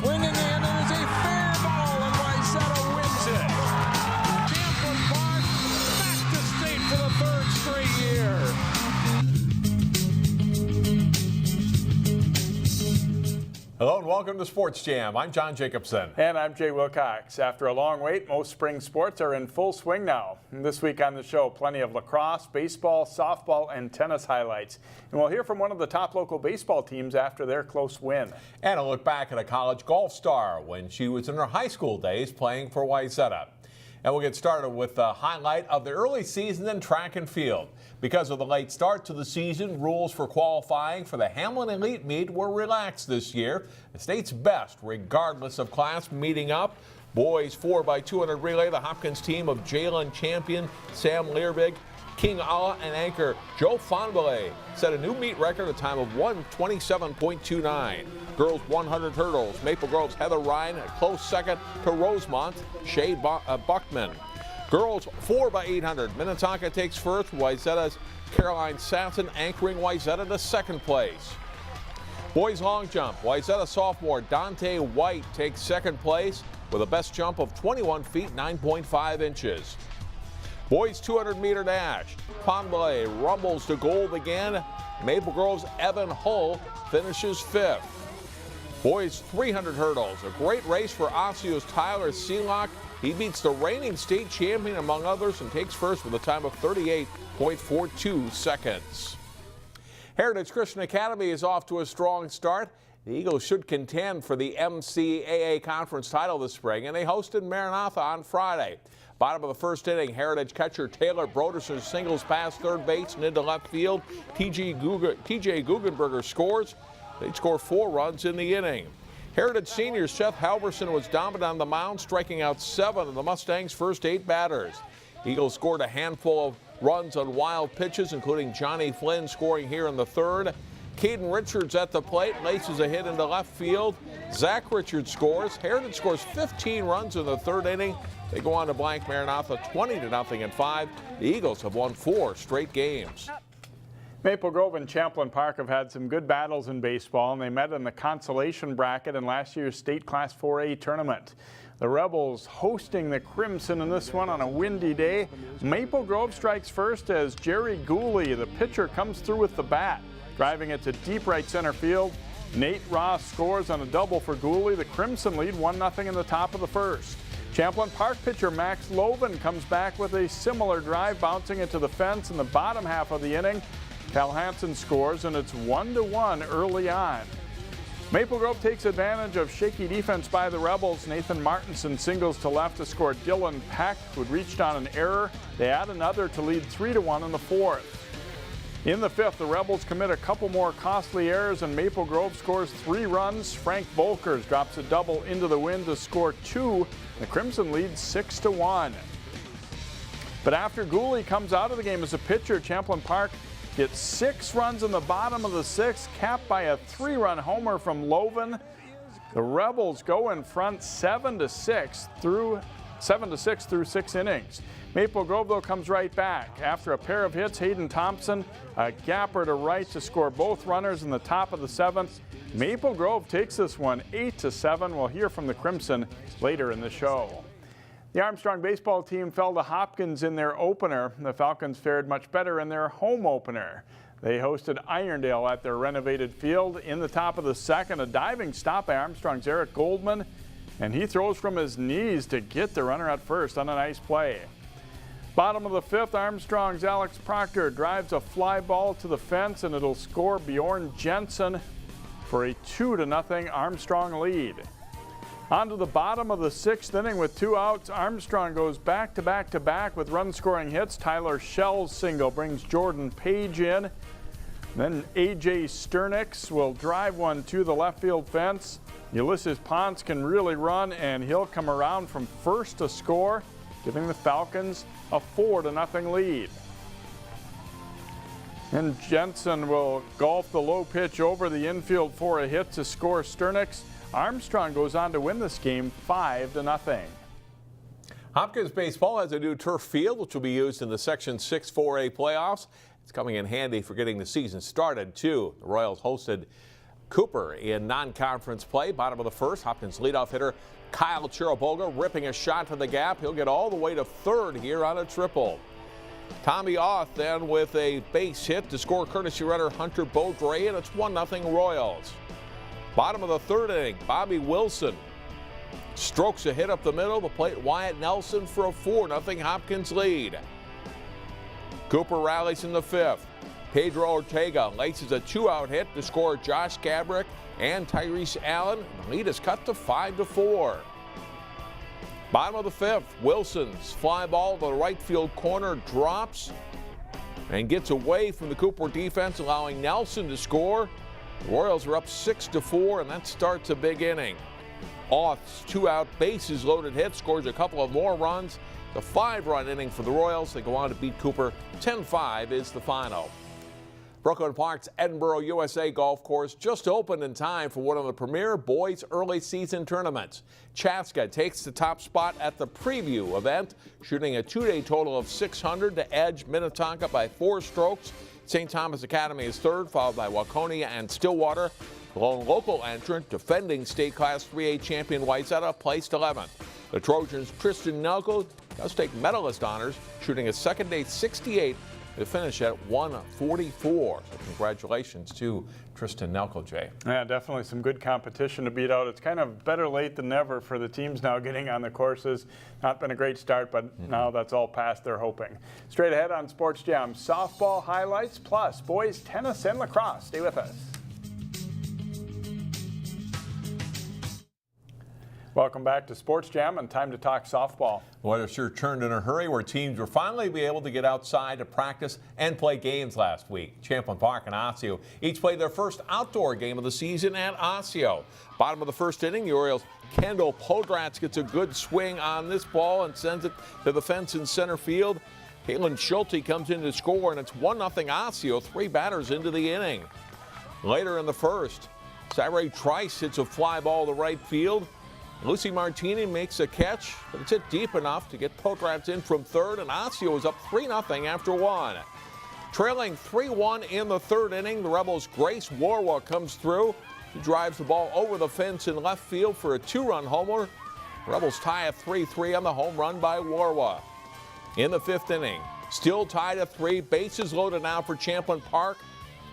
swinging in, and it's a fair ball, and Wayzata wins it. Champlin Park back to state for the third straight year. Hello and welcome to Sports Jam. I'm John Jacobson. And I'm Jay Wilcox. After a long wait, most spring sports are in full swing now. And this week on the show, plenty of lacrosse, baseball, softball, and tennis highlights. And we'll hear from one of the top local baseball teams after their close win. And a look back at a college golf star when she was in her high school days playing for Wayzata. And we'll get started with the highlight of the early season in track and field. Because of the late start to the season, rules for qualifying for the Hamlin Elite Meet were relaxed this year. The state's best, regardless of class, meeting up. Boys 4x200 relay, the Hopkins team of Jalen Champion, Sam Learbig, King Allah, and anchor Joe Fonbele set a new meet record, a time of 1:27.29. Girls 100 hurdles, Maple Grove's Heather Ryan a close second to Rosemont, Shay Buckman. Girls 4x800, Minnetonka takes first, Wayzata's Caroline Sassen anchoring Wayzata to second place. Boys long jump, Wayzata sophomore Dante White takes second place with a best jump of 21 feet 9.5 inches. Boys 200-meter dash, Fonbele rumbles to gold again. Maple Grove's Evan Hull finishes fifth. Boys 300 hurdles, a great race for Osseo's Tyler Seelock. He beats the reigning state champion among others and takes first with a time of 38.42 seconds. Heritage Christian Academy is off to a strong start. The Eagles should contend for the MCAA conference title this spring, and they hosted Maranatha on Friday. Bottom of the first inning, Heritage catcher Taylor Broderson singles past third base and into left field. TJ Guggenberger scores. They'd score 4 runs in the inning. Heritage senior Seth Halverson was dominant on the mound, striking out 7 of the Mustangs' first 8 batters. Eagles scored a handful of runs on wild pitches, including Johnny Flynn scoring here in the third. Caden Richards at the plate, laces a hit into left field. Zach Richards scores. Heritage scores 15 runs in the third inning. They go on to blank Maranatha 20-0 in 5. The Eagles have won 4 straight games. Maple Grove and Champlin Park have had some good battles in baseball, and they met in the consolation bracket in last year's state Class 4A tournament. The Rebels hosting the Crimson in this one on a windy day. Maple Grove strikes first as Jerry Gooley, the pitcher, comes through with the bat, driving it to deep right center field. Nate Ross scores on a double for Gooley. The Crimson lead 1-0 in the top of the first. Champlin Park pitcher Max Loven comes back with a similar drive, bouncing it to the fence in the bottom half of the inning. Cal Hansen scores, and it's 1-1 early on. Maple Grove takes advantage of shaky defense by the Rebels. Nathan Martinson singles to left to score Dylan Peck, who had reached on an error. They add another to lead 3-1 in the fourth. In the fifth, the Rebels commit a couple more costly errors, and Maple Grove scores 3 runs. Frank Volkers drops a double into the wind to score 2. The Crimson leads 6-1. But after Gooley comes out of the game as a pitcher, Champlin Park gets 6 runs in the bottom of the 6th, capped by a 3-run homer from Loven. The Rebels go in front 7-6 through 6 innings. Maple Grove, though, comes right back. After a pair of hits, Hayden Thomsen, a gapper to right to score both runners in the top of the 7th. Maple Grove takes this one 8-7. We'll hear from the Crimson later in the show. The Armstrong baseball team fell to Hopkins in their opener. The Falcons fared much better in their home opener. They hosted Irondale at their renovated field. In the top of the second, a diving stop by Armstrong's Eric Goldman, and he throws from his knees to get the runner at first on a nice play. Bottom of the fifth, Armstrong's Alex Proctor drives a fly ball to the fence, and it'll score Bjorn Jensen for a 2-0 Armstrong lead. On to the bottom of the 6th inning with 2 outs. Armstrong goes back-to-back with run-scoring hits. Tyler Shell's single brings Jordan Page in. Then A.J. Sternix will drive one to the left field fence. Ulysses Ponce can really run, and he'll come around from first to score, giving the Falcons a 4-0 lead. And Jensen will golf the low pitch over the infield for a hit to score Sternix. Armstrong goes on to win this game 5-0. Hopkins baseball has a new turf field, which will be used in the Section 6 4A playoffs. It's coming in handy for getting the season started, too. The Royals hosted Cooper in non-conference play. Bottom of the first, Hopkins leadoff hitter Kyle Chiraboga ripping a shot to the gap. He'll get all the way to third here on a triple. Tommy Auth then with a base hit to score courtesy runner Hunter Beaudry, and it's 1-0 Royals. Bottom of the third inning, Bobby Wilson strokes a hit up the middle. The plate Wyatt Nelson for a 4-0 Hopkins lead. Cooper rallies in the fifth. Pedro Ortega laces a 2-out hit to score Josh Gabrick and Tyrese Allen. The lead is cut to 5-4. Bottom of the fifth, Wilson's fly ball to the right field corner drops and gets away from the Cooper defense, allowing Nelson to score. The Royals are up 6-4, and that starts a big inning. Auth's 2-out bases loaded hit scores a couple of more runs. The 5-run inning for the Royals. They go on to beat Cooper. 10-5 is the final. Brooklyn Park's Edinburgh USA Golf Course just opened in time for one of the premier boys early season tournaments. Chaska takes the top spot at the preview event, shooting a 2-day total of 600 to edge Minnetonka by 4 strokes. St. Thomas Academy is third, followed by Waconia and Stillwater. The lone local entrant, defending state class 3A champion WayZata, placed 11th. The Trojans' Tristan Nelko does take medalist honors, shooting a second day 68 to finish at 144. So congratulations to Tristan Nelko, Jay. Yeah, definitely some good competition to beat out. It's kind of better late than never for the teams now getting on the courses. Not been a great start, but now that's all past, they're hoping. Straight ahead on Sports Jam, softball highlights plus boys tennis and lacrosse. Stay with us. Welcome back to Sports Jam, and time to talk softball. Weather sure turned in a hurry where teams will finally be able to get outside to practice and play games last week. Champlin Park and Osseo each played their first outdoor game of the season at Osseo. Bottom of the first inning, the Orioles' Kendall Podratz gets a good swing on this ball and sends it to the fence in center field. Caitlin Schulte comes in to score, and it's 1-0 Osseo, 3 batters into the inning. Later in the first, Cyree Trice hits a fly ball to right field. Lucy Martini makes a catch, but it's hit deep enough to get Podratz in from third, and Osseo is up 3-0 after 1. Trailing 3-1 in the third inning, the Rebels' Grace Warwa comes through. She drives the ball over the fence in left field for a 2-run homer. The Rebels tie at 3-3 on the home run by Warwa. In the fifth inning, still tied at 3, bases loaded now for Champlin Park.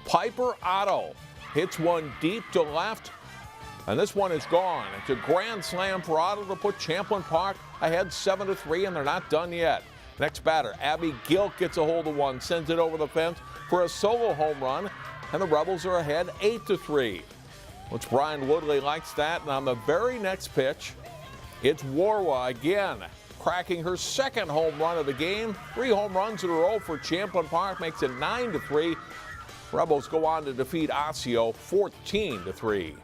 Piper Otto hits one deep to left, and this one is gone. It's a grand slam for Otto to put Champlin Park ahead 7-3, and they're not done yet. Next batter, Abby Gilk gets a hold of one, sends it over the fence for a solo home run, and the Rebels are ahead 8-3. Which Brian Woodley likes that, and on the very next pitch, it's Warwa again, cracking her second home run of the game. 3 home runs in a row for Champlin Park makes it 9-3. Rebels go on to defeat Osseo 14-3.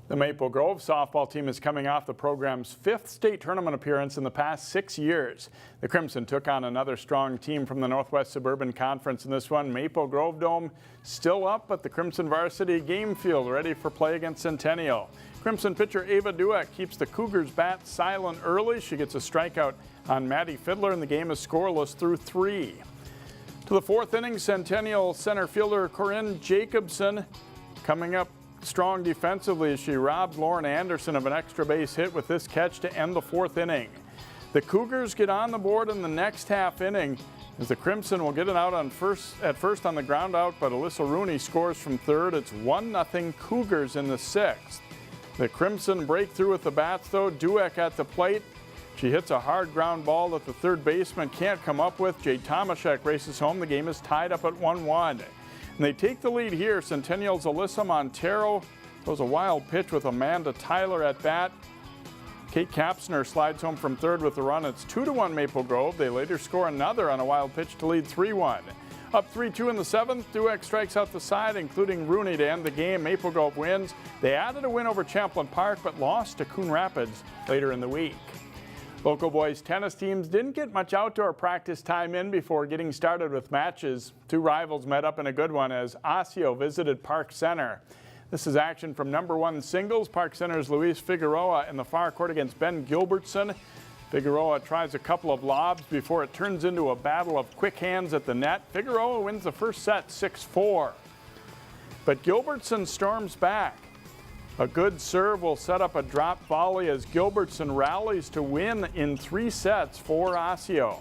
The Maple Grove softball team is coming off the program's 5th state tournament appearance in the past 6 years. The Crimson took on another strong team from the Northwest Suburban Conference in this one. Maple Grove Dome still up, but the Crimson varsity game field ready for play against Centennial. Crimson pitcher Ava Dueck keeps the Cougars bat silent early. She gets a strikeout on Maddie Fiddler, and the game is scoreless through 3. To the 4th inning, Centennial center fielder Corinne Jacobson coming up strong defensively as she robbed Lauren Anderson of an extra base hit with this catch to end the 4th inning. The Cougars get on the board in the next half inning as the Crimson will get it out at first on the ground out, but Alyssa Rooney scores from third. It's 1-0 Cougars in the 6th. The Crimson break through with the bats though. Dueck at the plate. She hits a hard ground ball that the third baseman can't come up with. Jay Tomaszek races home. The game is tied up at 1-1. And they take the lead here. Centennial's Alyssa Montero throws a wild pitch with Amanda Tyler at bat. Kate Kapsner slides home from third with the run. It's 2-1 Maple Grove. They later score another on a wild pitch to lead 3-1. Up 3-2 in the 7th, Dueck strikes out the side, including Rooney to end the game. Maple Grove wins. They added a win over Champlin Park, but lost to Coon Rapids later in the week. Local boys tennis teams didn't get much outdoor practice time in before getting started with matches. 2 rivals met up in a good one as Osseo visited Park Center. This is action from #1 singles. Park Center's Luis Figueroa in the far court against Ben Gilbertson. Figueroa tries a couple of lobs before it turns into a battle of quick hands at the net. Figueroa wins the first set 6-4. but Gilbertson storms back. A good serve will set up a drop volley as Gilbertson rallies to win in 3 sets for Osseo.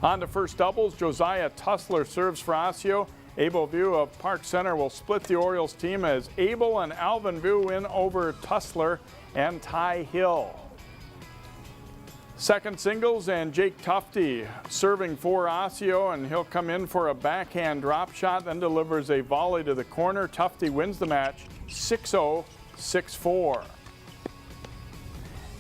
On to first doubles, Josiah Tussler serves for Osseo. Abel View of Park Center will split the Orioles team as Abel and Alvin View win over Tussler and Ty Hill. Second singles, and Jake Tufty serving for Osseo, and he'll come in for a backhand drop shot, then delivers a volley to the corner. Tufty wins the match 6-0, 6-4.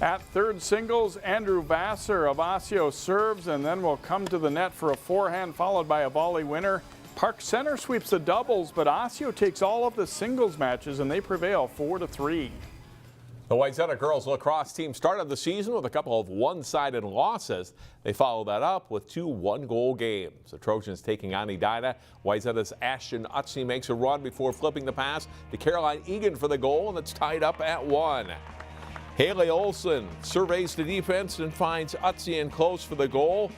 At third singles, Andrew Vassar of Osseo serves and then will come to the net for a forehand followed by a volley winner. Park Center sweeps the doubles, but Osseo takes all of the singles matches and they prevail 4-3. The Wayzata girls lacrosse team started the season with a couple of one-sided losses. They followed that up with 2 one-goal games. The Trojans taking on Edina. Wayzata's Ashton Utsey makes a run before flipping the pass to Caroline Egan for the goal, and it's tied up at 1. Haley Olson surveys the defense and finds Utsey in close for the goal.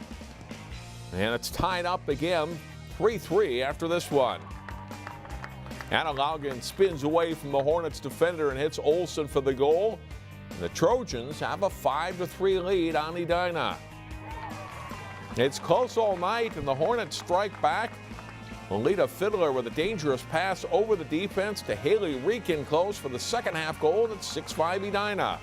And it's tied up again, 3-3 after this one. Anna Logan spins away from the Hornets defender and hits Olson for the goal. And the Trojans have a 5-3 lead on Edina. It's close all night, and the Hornets strike back. Lolita Fiddler with a dangerous pass over the defense to Haley Reek in close for the second half goal, and it's 6-5 Edina.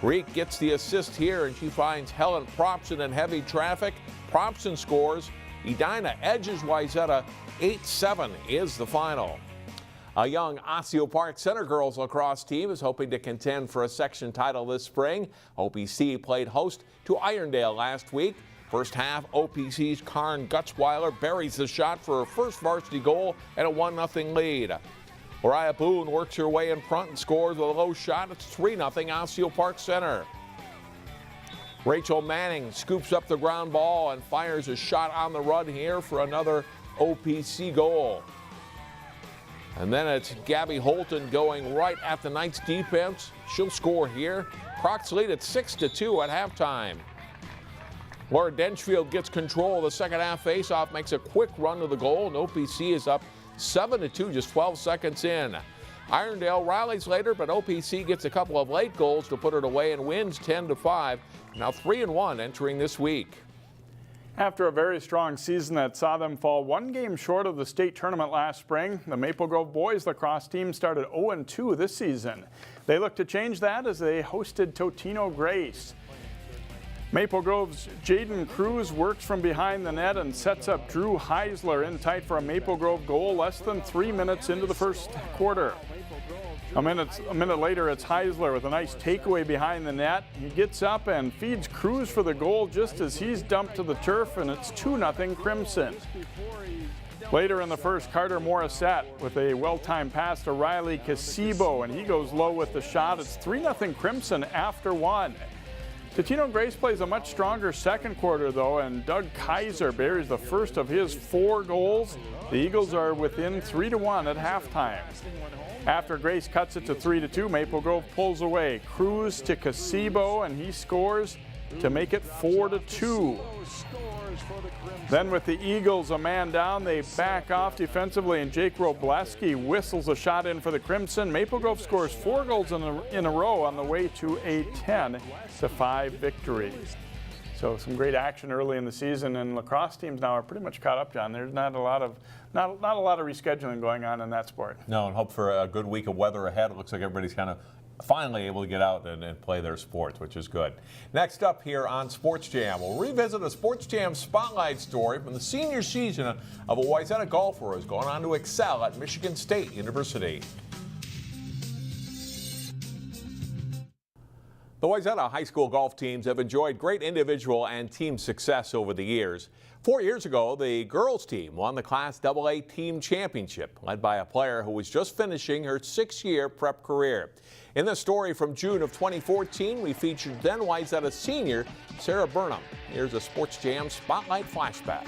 Reek gets the assist here, and she finds Helen Propson in heavy traffic. Propson scores. Edina edges Wayzata 8-7 is the final. A young Osseo Park Center girls lacrosse team is hoping to contend for a section title this spring. OPC played host to Irondale last week. First half, OPC's Karen Gutzweiler buries the shot for her first varsity goal and a 1-0 lead. Mariah Boone works her way in front and scores with a low shot. It's 3-0 Osseo Park Center. Rachel Manning scoops up the ground ball and fires a shot on the run here for another OPC goal. And then it's Gabby Holton going right at the Knights defense. She'll score here. Crocs lead at 6-2 at halftime. Laura Denchfield gets control of the second half faceoff, makes a quick run to the goal, and OPC is up 7-2 just 12 seconds in. Irondale rallies later, but OPC gets a couple of late goals to put it away and wins 10-5. Now 3-1 entering this week. After a very strong season that saw them fall 1 game short of the state tournament last spring, the Maple Grove boys lacrosse team started 0-2 this season. They look to change that as they hosted Totino Grace. Maple Grove's Jaden Cruz works from behind the net and sets up Drew Heisler in tight for a Maple Grove goal less than 3 minutes into the first quarter. A minute later, it's Heisler with a nice takeaway behind the net. He gets up and feeds Cruz for the goal just as he's dumped to the turf, and it's 2-0 Crimson. Later in the first, Carter Morissette with a well-timed pass to Riley Casibo, and he goes low with the shot. It's 3-0 Crimson after 1. Totino Grace plays a much stronger second quarter, though, and Doug Kaiser buries the first of his 4 goals. The Eagles are within 3-1 at halftime. After Grace cuts it to 3-2, Maple Grove pulls away. Cruz to Casibo, and he scores to make it 4-2. Then with the Eagles a man down, they back off defensively, and Jake Robleski whistles a shot in for the Crimson. Maple Grove scores 4 goals in a row on the way to a 10-5 victory. So some great action early in the season, and lacrosse teams now are pretty much caught up, John. There's not a lot of rescheduling going on in that sport. No, and hope for a good week of weather ahead. It looks like everybody's kind of finally able to get out and play their sports, which is good. Next up here on Sports Jam, we'll revisit a Sports Jam spotlight story from the senior season of a Wayzata golfer who's gone on to excel at Michigan State University. The Wayzata high school golf teams have enjoyed great individual and team success over the years. 4 years ago, the girls team won the Class AA Team Championship, led by a player who was just finishing her 6-year prep career. In the story from June of 2014, we featured then-Wayzata senior Sarah Burnham. Here's a Sports Jam Spotlight flashback.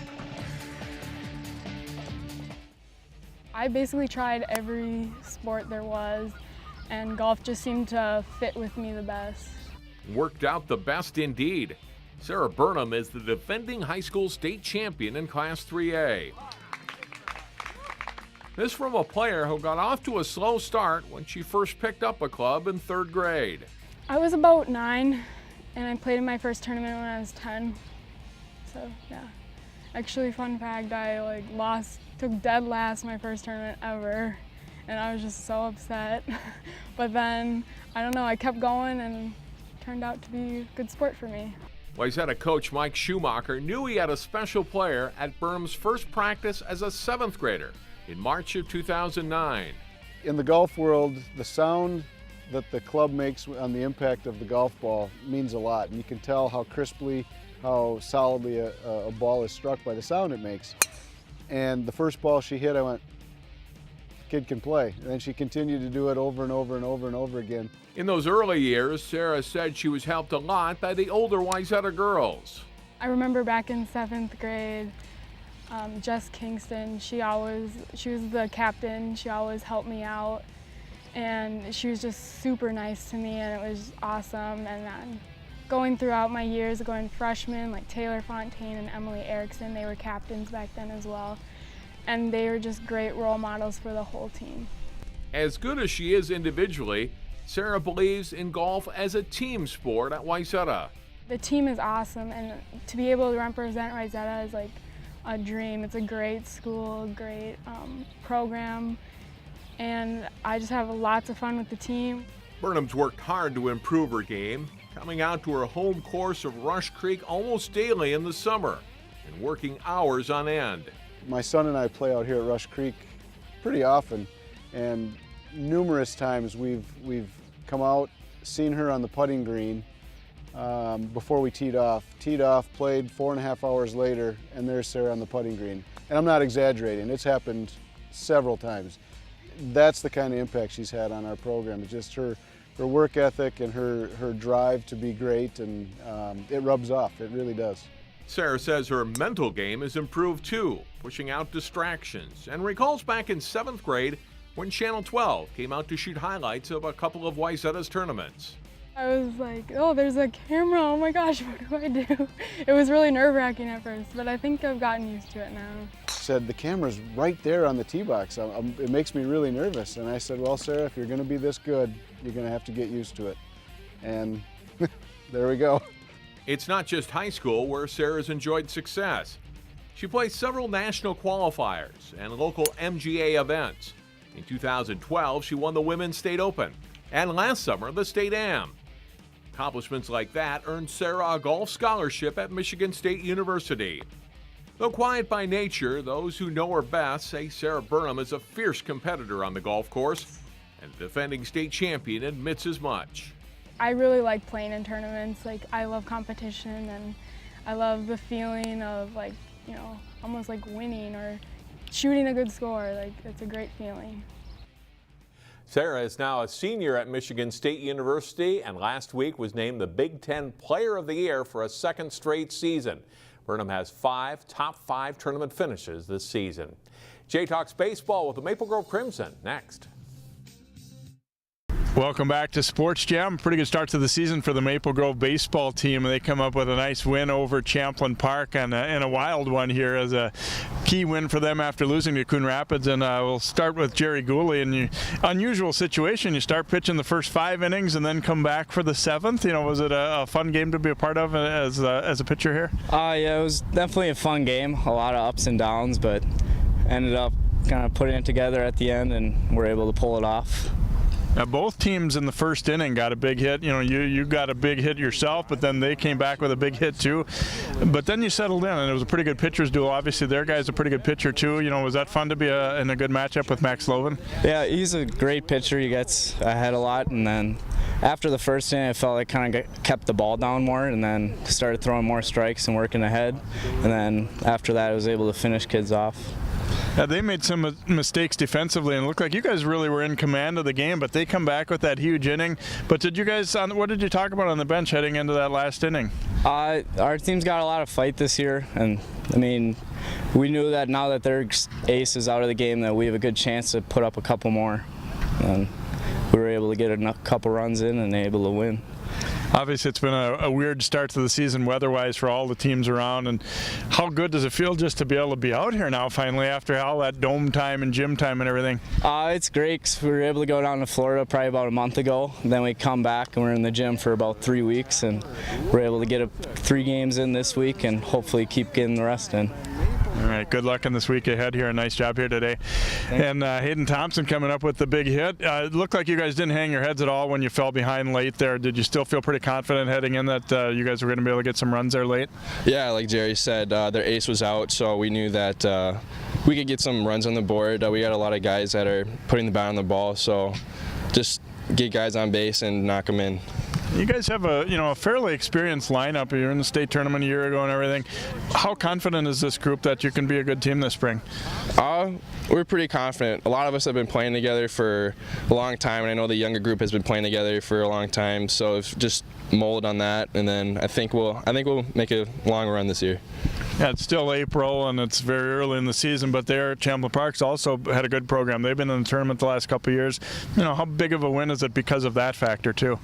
I basically tried every sport there was, and golf just seemed to fit with me the best. Worked out the best indeed. Sarah Burnham is the defending high school state champion in Class 3A. This from a player who got off to a slow start when she first picked up a club in 3rd grade. I was about 9, and I played in my first tournament when I was 10. So yeah. Actually, fun fact, I took dead last my first tournament ever, and I was just so upset. But then, I don't know, I kept going and it turned out to be a good sport for me. Wayzata coach Mike Schumacher knew he had a special player at Burnham's first practice as a 7th grader in March of 2009. In the golf world, the sound that the club makes on the impact of the golf ball means a lot, and you can tell how crisply, how solidly a ball is struck by the sound it makes. And the first ball she hit, I went, kid can play. And then she continued to do it over and over and over and over again. In those early years, Sarah said she was helped a lot by the older Wayzata girls. I remember back in 7th grade, Jess Kingston, she was the captain. She always helped me out, and she was just super nice to me, and it was awesome. And then going throughout my years, going freshman, like Taylor Fontaine and Emily Erickson, they were captains back then as well. And they were just great role models for the whole team. As good as she is individually, Sarah believes in golf as a team sport at Wayzata. The team is awesome, and to be able to represent Wayzata is like a dream. It's a great school, great program, and I just have lots of fun with the team. Burnham's worked hard to improve her game, coming out to her home course of Rush Creek almost daily in the summer and working hours on end. My son and I play out here at Rush Creek pretty often, and numerous times we've come out, seen her on the putting green before we teed off, played 4.5 hours later, and there's Sarah on the putting green. And I'm not exaggerating, it's happened several times. That's the kind of impact she's had on our program. It's just her work ethic and her drive to be great, and it rubs off, it really does. Sarah says her mental game has improved too, pushing out distractions, and recalls back in 7th grade when Channel 12 came out to shoot highlights of a couple of Wayzata's tournaments. I was like, oh, there's a camera, oh my gosh, what do I do? It was really nerve-wracking at first, but I think I've gotten used to it now. Said, the camera's right there on the tee box. It makes me really nervous. And I said, well, Sarah, if you're gonna be this good, you're gonna have to get used to it. And there we go. It's not just high school where Sarah's enjoyed success. She plays several national qualifiers and local MGA events. In 2012, she won the Women's State Open, and last summer, the State Am. Accomplishments like that earned Sarah a golf scholarship at Michigan State University. Though quiet by nature, those who know her best say Sarah Burnham is a fierce competitor on the golf course, and the defending state champion admits as much. I really like playing in tournaments. Like, I love competition, and I love the feeling of, like, you know, almost like winning or shooting a good score. Like, it's a great feeling. Sarah is now a senior at Michigan State University, and last week was named the Big Ten Player of the Year for a 2nd straight season. Burnham has 5 top 5 tournament finishes this season. Jay talks baseball with the Maple Grove Crimson next. Welcome back to Sports Jam. Pretty good start to the season for the Maple Grove baseball team. They come up with a nice win over Champlin Park and a wild one here as a key win for them after losing to Coon Rapids. And we'll start with Jerry Gooley. And unusual situation, you start pitching the first 5 innings and then come back for the 7th. You know, was it a fun game to be a part of as a pitcher here? Yeah, it was definitely a fun game. A lot of ups and downs, but ended up kind of putting it together at the end and were able to pull it off. Now, both teams in the first inning got a big hit. You know, you got a big hit yourself, but then they came back with a big hit too. But then you settled in, and it was a pretty good pitcher's duel. Obviously, their guy's a pretty good pitcher too. You know, was that fun to be in a good matchup with Max Loven? Yeah, he's a great pitcher. He gets ahead a lot, and then after the first inning, I felt like kind of kept the ball down more, and then started throwing more strikes and working ahead. And then after that, I was able to finish kids off. They made some mistakes defensively, and it looked like you guys really were in command of the game, but they come back with that huge inning. But did you guys, what did you talk about on the bench heading into that last inning? Our team's got a lot of fight this year, and I mean, we knew that now that their ace is out of the game that we have a good chance to put up a couple more. And we were able to get a couple runs in and able to win. Obviously, it's been a weird start to the season weather-wise for all the teams around. And how good does it feel just to be able to be out here now finally after all that dome time and gym time and everything? It's great because we were able to go down to Florida probably about a month ago. Then we come back and we're in the gym for about 3 weeks, and we're able to get 3 games in this week and hopefully keep getting the rest in. All right, good luck in this week ahead here. A nice job here today. And Hayden Thomsen coming up with the big hit. It looked like you guys didn't hang your heads at all when you fell behind late there. Did you still feel pretty confident heading in that you guys were going to be able to get some runs there late? Yeah, like Jerry said, their ace was out, so we knew that we could get some runs on the board. We got a lot of guys that are putting the bat on the ball, so just get guys on base and knock them in. You guys have a fairly experienced lineup. You're in the state tournament a year ago and everything. How confident is this group that you can be a good team this spring? We're pretty confident. A lot of us have been playing together for a long time, and I know the younger group has been playing together for a long time. So if just mold on that, and then I think we'll make a long run this year. Yeah, it's still April and it's very early in the season, but there at Champlin Park's also had a good program. They've been in the tournament the last couple of years. How big of a win is it because of that factor too?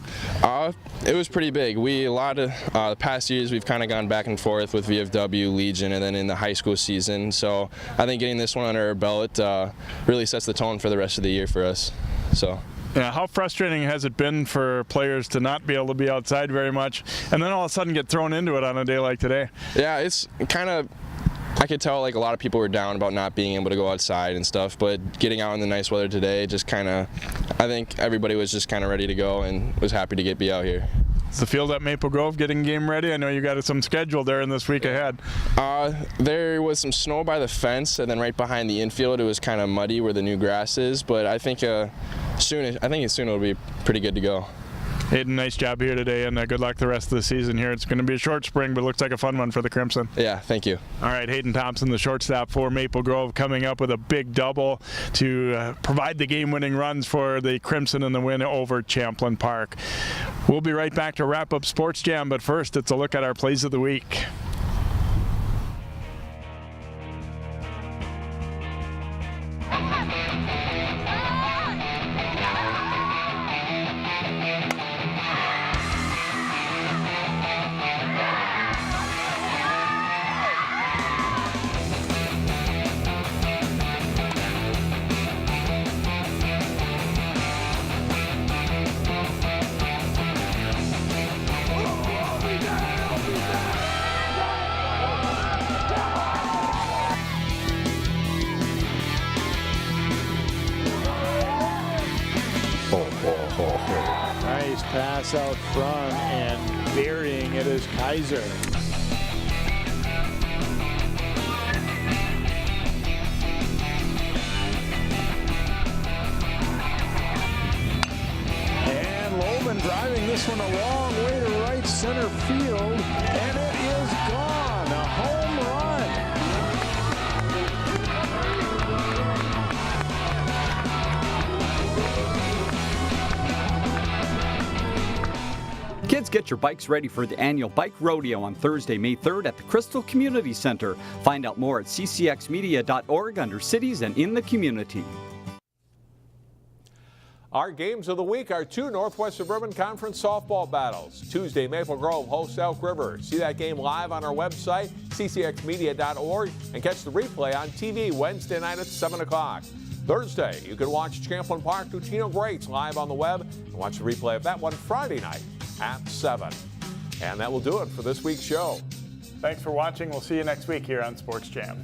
It was pretty big. A lot of the past years we've kind of gone back and forth with VFW, Legion, and then in the high school season. So I think getting this one under our belt really sets the tone for the rest of the year for us. So. Yeah, how frustrating has it been for players to not be able to be outside very much and then all of a sudden get thrown into it on a day like today? Yeah, it's kind of, I could tell like a lot of people were down about not being able to go outside and stuff, but getting out in the nice weather today just kind of, I think everybody was just kind of ready to go and was happy to be out here. Is the field at Maple Grove getting game ready? I know you got some scheduled there in this week ahead. There was some snow by the fence, and then right behind the infield it was kind of muddy where the new grass is, but I think soon it'll be pretty good to go. Hayden, nice job here today, and good luck the rest of the season here. It's going to be a short spring, but it looks like a fun one for the Crimson. Yeah, thank you. All right, Hayden Thomsen, the shortstop for Maple Grove, coming up with a big double to provide the game-winning runs for the Crimson in the win over Champlin Park. We'll be right back to wrap up Sports Jam, but first, it's a look at our plays of the week. Nice pass out front, and burying it is Kaiser. And Loman driving this one a long way to right center field, and it is gone. A home run. Kids, get your bikes ready for the annual Bike Rodeo on Thursday, May 3rd at the Crystal Community Center. Find out more at ccxmedia.org under Cities and in the Community. Our games of the week are 2 Northwest Suburban Conference softball battles. Tuesday, Maple Grove hosts Elk River. See that game live on our website, ccxmedia.org, and catch the replay on TV Wednesday night at 7 o'clock. Thursday, you can watch Champlin Park Tutino Greats live on the web and watch the replay of that one Friday night at 7. And that will do it for this week's show. Thanks for watching. We'll see you next week here on Sports Jam.